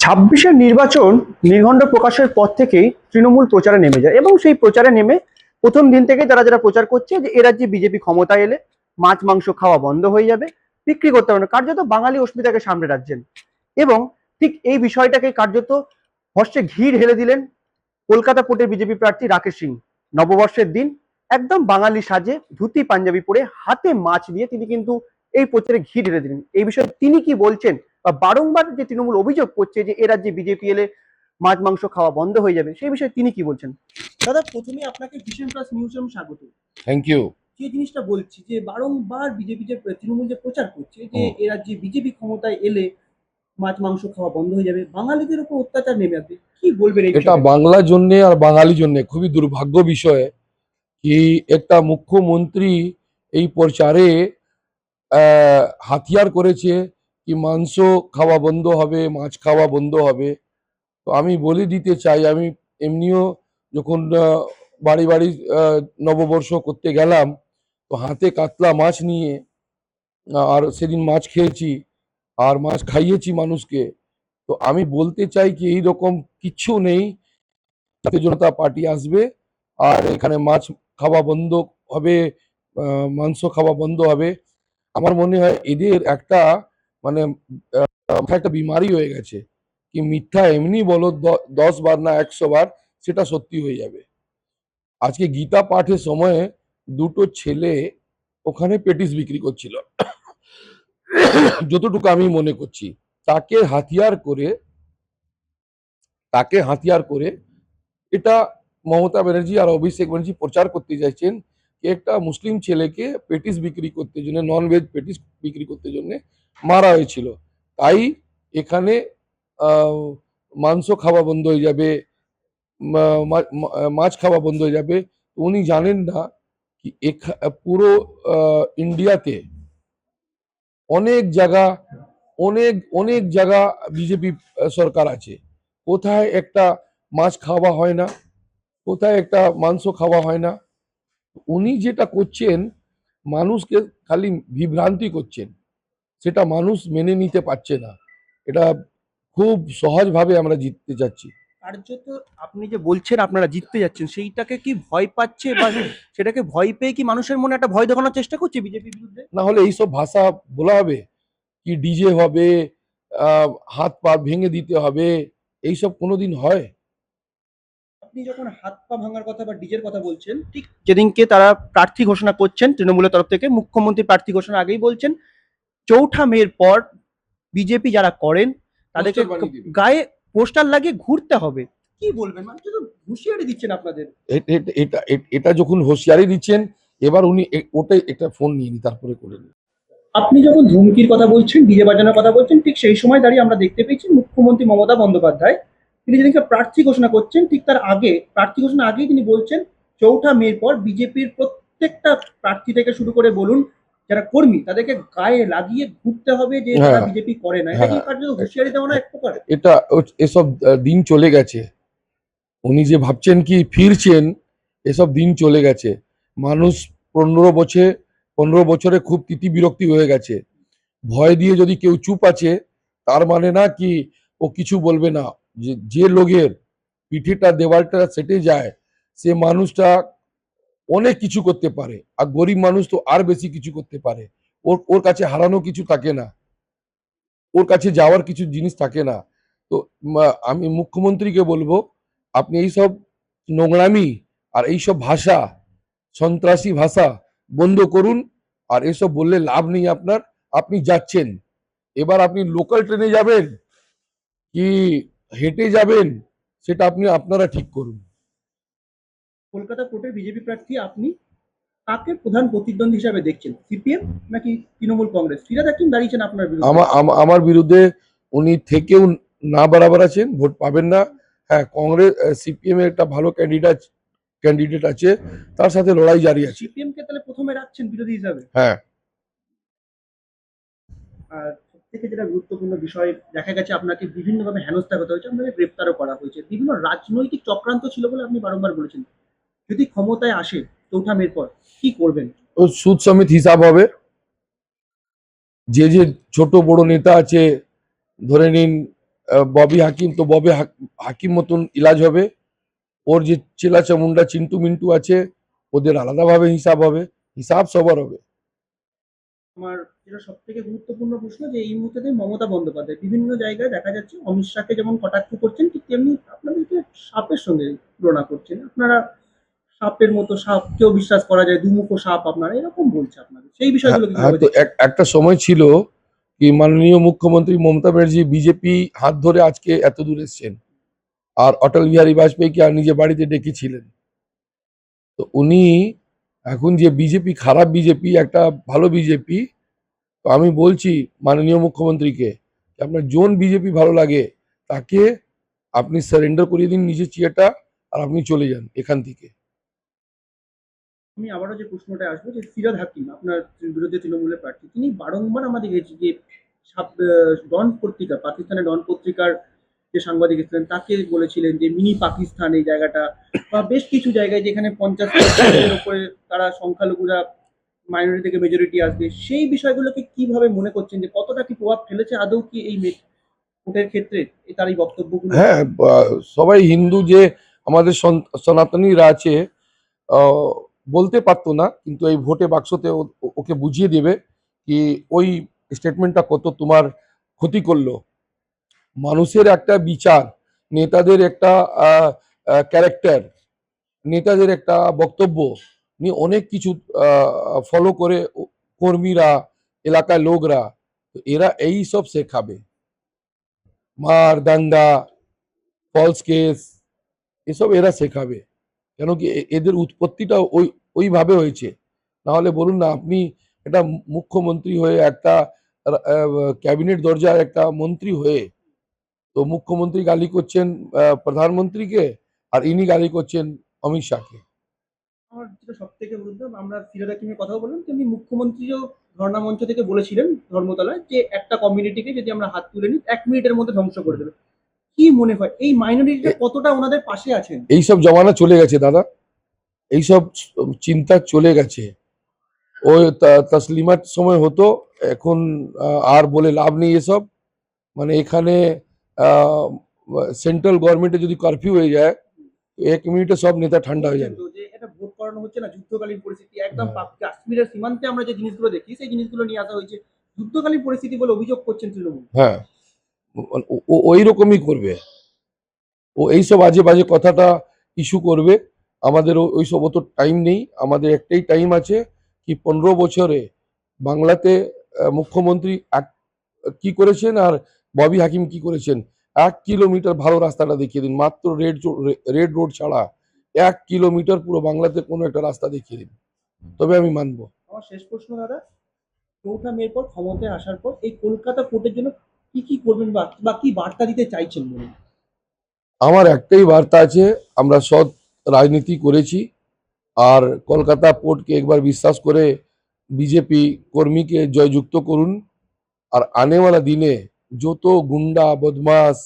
ছাব্বিশের নির্বাচন নির্ঘণ্ট প্রকাশের পর থেকেই তৃণমূল প্রচারে নেমে যায় এবং সেই প্রচারে নেমে প্রথম দিন থেকেই তারা যারা প্রচার করছে যে এ রাজ্যে বিজেপি ক্ষমতায় এলে মাছ মাংস খাওয়া বন্ধ হয়ে যাবে, বিক্রি করতে হবে না, কার্যত বাঙালি অস্মিতাকে সামনে রাখছেন। এবং ঠিক এই বিষয়টাকে কার্যত হর্ষে ঘি ঢেলে দিলেন কলকাতা পোর্টের বিজেপি প্রার্থী রাকেশ সিং। নববর্ষের দিন একদম বাঙালি সাজে ধুতি পাঞ্জাবি পরে হাতে মাছ নিয়ে তিনি কিন্তু এই প্রচারে ঘি ঢেলে দিলেন। এই বিষয়ে তিনি কি বলছেন বা বারংবার যে তৃণমূল অভিযোগ করছে যে এ রাজ্যে বিজেপি এলে মাছ মাংস খাওয়া বন্ধ হয়ে যাবে, সেই বিষয়ে তিনি কি বলছেন? দাদা, প্রথমে আপনাকে ভিশন প্লাস নিউজ এ স্বাগত। Thank you. যে জিনিসটা বলছি যে বারংবার বিজেপি যে তৃণমূল যে প্রচার করছে যে এ রাজ্যে বিজেপি ক্ষমতায় এলে মাছ মাংস খাওয়া বন্ধ হয়ে যাবে, বাঙালিদের উপর অত্যাচার নেমে আসবে, কি বলবেন? এটা বাংলার জন্য আর বাঙালির জন্য খুবই দুর্ভাগ্য বিষয় কি একটা মুখ্যমন্ত্রী এই প্রচারে হাতিয়ার করেছে কি মাংস খাওয়া বন্ধ হবে, মাছ খাওয়া বন্ধ হবে। তো আমি বলে দিতে চাই, আমি এমনিও যখন বাড়ি বাড়ি নববর্ষ করতে গেলাম তো হাতে কাতলা মাছ নিয়ে আর সেদিন মাছ খেয়েছি আর মাছ খাইয়েছি মানুষকে। তো আমি বলতে চাই কি এইরকম কিচ্ছু নেই, জাতীয় জনতা পার্টি আসবে আর এখানে মাছ খাওয়া বন্ধ হবে, মাংস খাওয়া বন্ধ হবে। আমার মনে হয় এদের একটা মানে একটা বিমারি হয়ে গেছে কি মিথ্যা এমনি বলো 10 বার না 100 বার সেটা সত্যি হয়ে যাবে। আজকে গীতা পাঠের সময় দুটো ছেলে ওখানে পেটিস বিক্রি করছিল, যতটুকু আমি মনে করছি তাকে হাতিয়ার করে এটা মমতা ব্যানার্জি আর অভিষেক ব্যানার্জি প্রচার করতে চাইছেন যে একটা মুসলিম ছেলেকে পেটিস বিক্রি করতে জন্য, নন ভেজ পেটিস বিক্রি করতে জন্য মারা হয়েছিল। তাই এখানে মাংস খাওয়া বন্ধ হয়ে যাবে, মাছ খাওয়া বন্ধ হয়ে যাবে। উনি জানেন না কি পুরো ইন্ডিয়াতে অনেক জায়গা অনেক অনেক জায়গা বিজেপি সরকার আছে, কোথায় একটা মাছ খাওয়া হয় না, কোথায় একটা মাংস খাওয়া হয় না। উনি যেটা করছেন মানুষকে খালি বিভ্রান্তি করছেন, সেটা মানুষ মেনে নিতে পারছে না। এটা খুব সহজভাবে আমরা জিততে যাচ্ছি। কার্যত আপনি যে বলছেন আপনারা জিততে যাচ্ছেন, সেইটাকে কি ভয় পাচ্ছে বা সেটাকে ভয় পেয়ে কি মানুষের মনে একটা ভয় দেখানোর চেষ্টা করছে বিজেপির বিরুদ্ধে? না হলে এইসব ভাষা বলা হবে কি ডিজে হবে, হাত পা ভেঙে দিতে হবে, এইসব কোনোদিন হয়? আপনি যখন হাত পা ভাঙার কথা বা ডিজের কথা বলছেন, ঠিক যেদিনকে তারা প্রার্থী ঘোষণা করছেন তৃণমূলের তরফ থেকে, মুখ্যমন্ত্রী প্রার্থী ঘোষণা আগেই বলছেন ৪ঠা মের পর বিজেপি যারা করেন তাদেরকে পোস্টার বানিয়ে দিবে। গায়ে পোস্টার লাগিয়ে ঘুরতে হবে। কি বলবেন? মানে তো হুঁশিয়ারি দিচ্ছেন আপনাদের। এটা যখন হুঁশিয়ারি দিচ্ছেন, এবার উনি ওটাই একটা ফোন নিয়ে নি তারপরে করে নি। আপনি যখন ধুমকির কথা বলছেন, ডিজে বাজানোর কথা বলছেন, ঠিক সেই সময় দাঁড়িয়ে আমরা দেখতে পেয়েছি মুখ্যমন্ত্রী মমতা বন্দ্যোপাধ্যায় তিনি যেদিনকে প্রার্থী ঘোষণা করছেন, ঠিক তার আগে, প্রার্থী ঘোষণা আগেই তিনি বলছেন ৪ঠা মের পর বিজেপির প্রত্যেকটা প্রার্থী থেকে শুরু করে বলুন যারা কর্মী তাদেরকে গায়ে লাগিয়ে ঘুরতে হবে যে তারা হ্যাঁ, বিজেপি করে না। এটা কি হ্যাঁ, কার্যত হুঁশিয়ারি দেওয়া না এক প্রকার? এটা এসব দিন চলে গেছে। উনি যে ভাবছেন কি ফিরছেন, এসব দিন চলে গেছে। মানুষ 15 বছরে খুব তিতি বিরক্তি হয়ে গেছে। ভয় দিয়ে যদি কেউ চুপ আছে তার মানে না কি ও কিছু বলবে না। যে লোকের পিঠেটা দেওয়ালটা সেটে যায় সে মানুষটা অনেক কিছু করতে পারে, আর গরিব মানুষ তো আর বেশি কিছু করতে পারে। ওর ওর কাছে হারানো কিছু থাকে না, ওর কাছে যাওয়ার কিছু জিনিস থাকে না। তো আমি মুখ্যমন্ত্রীকে বলবো আপনি এইসব নোংরামি আর এইসব ভাষা, সন্ত্রাসী ভাষা বন্ধ করুন। আর এসব বললে লাভ নেই আপনার। আপনি যাচ্ছেন, এবার আপনি লোকাল ট্রেনে যাবেন কি হেঁটে যাবেন সেটা আপনারা ঠিক করুন। কলকাতা কোর্টের বিজেপি প্রার্থী আপনি, কাকে প্রধান প্রতিদ্বন্দ্বী হিসাবে দেখছেন? সিপিএম নাকি তৃণমূল কংগ্রেস? ফিরাদ হাকিম দাঁড়িয়েছেন আপনার বিরুদ্ধে। আমার বিরুদ্ধে উনি থেকেও না বরাবর আছেন, ভোট পাবেন না। হ্যাঁ, কংগ্রেস সিপিএম এর একটা ভালো ক্যান্ডিডেট আছে, তার সাথে লড়াই জারি আছে। সিপিএম কে তাহলে প্রথমে রাখছেন বিরোধী হিসাবে? হ্যাঁ। আর সবথেকে যেটা গুরুত্বপূর্ণ বিষয়, দেখা গেছে আপনাকে বিভিন্নভাবে হেনস্থা করা হয়েছে, আপনাকে গ্রেপ্তারও করা হয়েছে, বিভিন্ন রাজনৈতিক চক্রান্ত ছিল বলে আপনি বারংবার বলেছেন। যদি ক্ষমতায় আসে ৪ঠা মের পর, কি করবেন? ও সুদ সমেত হিসাব হবে। যে ছোট বড় নেতা আছে, ধরে নিন ববি হাকিম, তো হাকিম মতন ইলাজ হবে। ওর যে চেলা চামুন্ডা চিন্টু মিন্টু আছে ওদের আলাদাভাবে হিসাব হবে, হিসাব সবার হবে। আমার যেটা সব থেকে গুরুত্বপূর্ণ প্রশ্ন, যে এই মুহূর্তে মমতা বন্দ্যোপাধ্যায় বিভিন্ন জায়গায় দেখা যাচ্ছে অমিত শাহকে যেমন কটাক্ষ করছেন, ঠিক তেমনি আপনাদেরকে সাপের সঙ্গে তুলনা করছেন। আপনারা সাপের মতো, সাপকেও বিশ্বাস করা যায়, দুমুখো সাপ আপনারা এরকম বলছে আপনাদের, সেই হ্যাঁ বিষয়গুলো হ্যাঁ, কিভাবে তো দেখছেন? একটা সময় ছিল কি মাননীয় মুখ্যমন্ত্রী মমতা ব্যানার্জি বিজেপি হাত ধরে আজকে এত দূর এসছেন, আর অটল বিহারী বাজপেয়ীকে আর নিজে বাড়িতে ডেকেছিলেন। তো উনি এখন যে বিজেপি খারাপ বিজেপি একটা ভালো বিজেপি, তো আমি বলছি মাননীয় মুখ্যমন্ত্রীকে যে আপনার জোন বিজেপি ভালো লাগে তাকে আপনি সারেন্ডার করিয়ে দিন নিজের চেয়ারটা, আর আপনি চলে যান এখান থেকে। আমি আবারও যে প্রশ্নটা আসবো, যে ফিরহাদ হাকিম আপনার বিরুদ্ধে তৃণমূলের প্রার্থী, তিনি বারংবার আমাদের দেখেছি যে ডন পত্রিকা, পাকিস্তানের ডন পত্রিকার যে সাংবাদিক ছিলেন তাকে বলেছিলেন যে মিনি পাকিস্তান এই জায়গাটা, বা বেশ কিছু জায়গায় যেখানে 50% উপরে তারা সংখ্যালঘুরা মাইনরিটি থেকে মেজরিটি আসবে, সেই বিষয়গুলোকে কিভাবে মনে করছেন, যে কতটা কি প্রভাব ফেলেছে আদৌ কি এই ভোটের ক্ষেত্রে তার এই বক্তব্যগুলো? হ্যাঁ, সবাই হিন্দু যে আমাদের সনাতনীরা আছে আহ, বলতে পারতো না, কিন্তু এই ভোটে বাক্সতে ওকে বুঝিয়ে দেবে কি ওই স্টেটমেন্টটা কত তোমার ক্ষতি করলো। মানুষের একটা বিচার, নেতাদের একটা ক্যারেক্টার, নেতাদের একটা বক্তব্য নিয়ে অনেক কিছু ফলো করে কর্মীরা, এলাকার লোকরা, তো এরা এই সব শেখাবে, মার দাঙ্গা, ফলস কেস, এসব এরা শেখাবে। কেন কি এদের উৎপত্তিটা ওইভাবে হয়েছে। না হলে বলুন না আপনি একটা মুখ্যমন্ত্রী হয়ে একটা ক্যাবিনেট দরজার একটা মন্ত্রী হয়ে, তো মুখ্যমন্ত্রী গালি করছেন প্রধানমন্ত্রীকে, আর ইনি গালি করছেন অমিত শাহকে। আমার যেটা সব থেকে গুরুত্ব, আমরা ফিরহাদ হাকিমের কথাও বললাম, তেমনি মুখ্যমন্ত্রীও ধর্ণা মঞ্চ থেকে বলেছিলেন ধর্মতলায়, যে একটা কমিউনিটিকে যদি আমরা হাত তুলে নিই 1 মিনিটের মধ্যে ধ্বংস করে দেবে। কি মনে হয় এই মাইনরিটিটা কতটা ওনাদের পাশে আছেন? এইসব জমানা চলে গেছে দাদা, এইসব চিন্তা চলে গেছে। ওই তসলিমার সময় হতো, এখন আর বলে লাভ নেই এসব। মানে এখানে সেন্ট্রাল গভর্নমেন্টে যদি কারফিউ হয়ে যায়, 1 মিনিটে সব নেতা ঠান্ডা হয়ে দেখছেন যাবে। তো যে এটা ভোট করানো হচ্ছে না, যুদ্ধকালীন পরিস্থিতি একদম হ্যাঁ, কাশ্মীরের সীমান্তে আমরা যে জিনিসগুলো দেখি সেই জিনিসগুলো নিয়ে আসা হয়েছে, যুদ্ধকালীন পরিস্থিতি বলে অভিযোগ করছেন তৃণমূল। হ্যাঁ, ওই রকমই করবে। ও এইসব আজে বাজে কথাটা ইস্যু করবে। আমাদের ওইসব অত টাইম নেই, আমাদের একটাই টাইম আছে কি 15 বছরে বাংলাতে মুখ্যমন্ত্রী কি করেছেন আর ববি হাকিম কি করেছেন। 1 কিলোমিটার ভালো রাস্তাটা দেখিয়ে দিন, মাত্র রেড রোড ছাড়া 1 কিলোমিটার পুরো বাংলাতে কোনো একটা রাস্তা দেখিয়ে দিন, তবে আমি মানবো। আমার শেষ প্রশ্ন দাদা, চৌঠা মের পর ক্ষমতায় আসার পর এই কলকাতা পোর্টের জন্য কি কি করবেন, বা বা কি বার্তা দিতে চাইছেন বলুন? আমার একটাই বার্তা আছে, আমরা সৎ রাজনীতি করেছি, আর কলকাতা পোর্টকে একবার বিশ্বাস করে বিজেপি কর্মীকে জয়যুক্ত করুন। আর আনেওয়ালা দিনে যত গুন্ডা বদমাস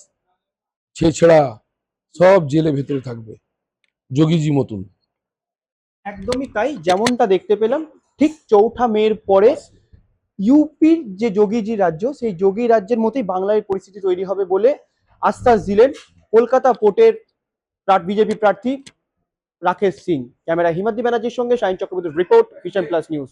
ছেছড়া সব জেলে ভেতরে থাকবে, যোগীজি মতন। একদমই তাই, যেমনটা দেখতে পেলাম ঠিক চৌঠা মের পরে ইউপির যে যোগীজি রাজ্য, সেই যোগী রাজ্যের মতোই বাংলায় পরিস্থিতি তৈরি হবে বলে আশ্বাস দিলেন কলকাতা পোর্টের বিজেপি প্রার্থী রাকেশ সিং। ক্যামেরা হিমাদ্রি ব্যানার্জির সঙ্গে শাহিন চক্রবর্তীর রিপোর্ট, ভিশন প্লাস নিউজ।